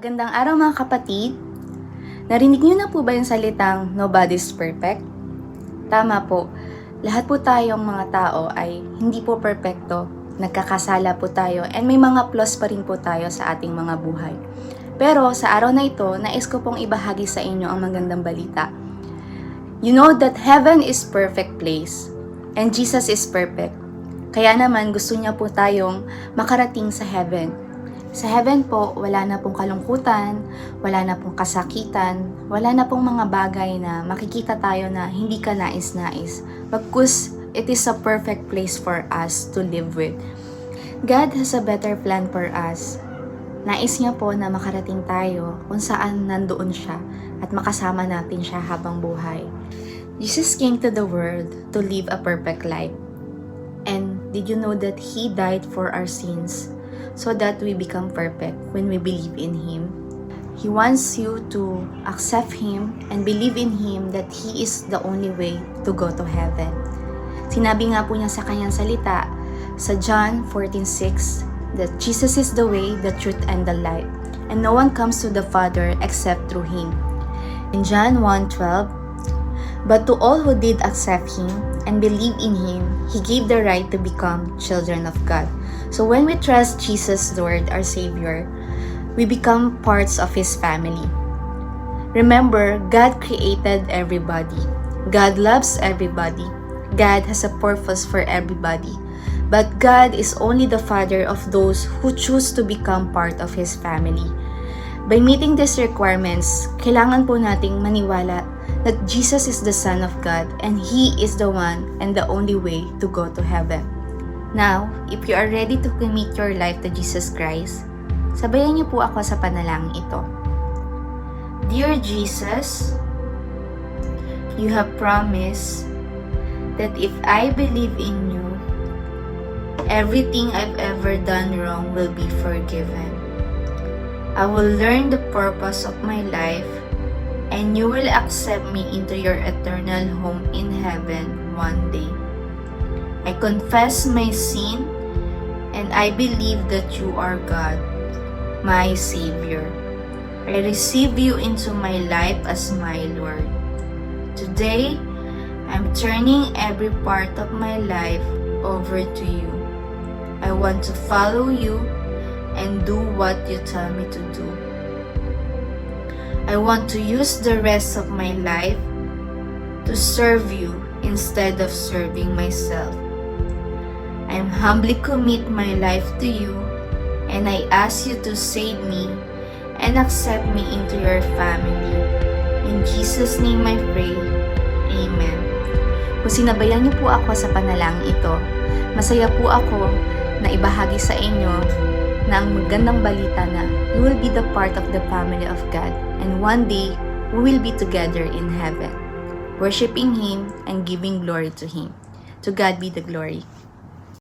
Magandang araw mga kapatid. Narinig niyo na po ba yung salitang nobody's perfect? Tama po. Lahat po tayong mga tao ay hindi po perpekto. Nagkakasala po tayo and may mga flaws pa rin po tayo sa ating mga buhay. Pero sa araw na ito, nais ko pong ibahagi sa inyo ang magandang balita. You know that heaven is perfect place and Jesus is perfect. Kaya naman gusto niya po tayong makarating sa heaven. Sa heaven po, wala na pong kalungkutan, wala na pong kasakitan, wala na pong mga bagay na makikita tayo na hindi ka nais-nais. Bagkus, it is a perfect place for us to live with. God has a better plan for us. Nais niya po na makarating tayo kung saan nandoon siya at makasama natin siya habang buhay. Jesus came to the world to live a perfect life. And did you know that He died for our sins? So that we become perfect when we believe in Him. He wants you to accept Him and believe in Him that He is the only way to go to heaven. Sinabi nga po niya sa kanyang salita sa John 14:6 that Jesus is the way, the truth, and the life, and no one comes to the Father except through Him. In John 1:12, but to all who did accept Him and believe in Him, He gave the right to become children of God. So when we trust Jesus, Lord, our Savior, we become parts of His family. Remember, God created everybody. God loves everybody. God has a purpose for everybody. But God is only the Father of those who choose to become part of His family. By meeting these requirements, kailangan po nating maniwala that Jesus is the Son of God and He is the one and the only way to go to heaven. Now, if you are ready to commit your life to Jesus Christ, sabayan niyo po ako sa panalangin ito. Dear Jesus, you have promised that if I believe in you, everything I've ever done wrong will be forgiven. I will learn the purpose of my life and you will accept me into your eternal home in heaven one day. I confess my sin and I believe that you are God, my Savior. I receive you into my life as my Lord. Today, I'm turning every part of my life over to you. I want to follow you and do what you tell me to do. I want to use the rest of my life to serve you instead of serving myself. I humbly commit my life to you and I ask you to save me and accept me into your family. In Jesus' name I pray. Amen. Kung sinabayan niyo po ako sa panalangin ito, masaya po ako na ibahagi sa inyo na ang magandang balita na you will be the part of the family of God and one day we will be together in heaven, worshiping Him and giving glory to Him. To God be the glory.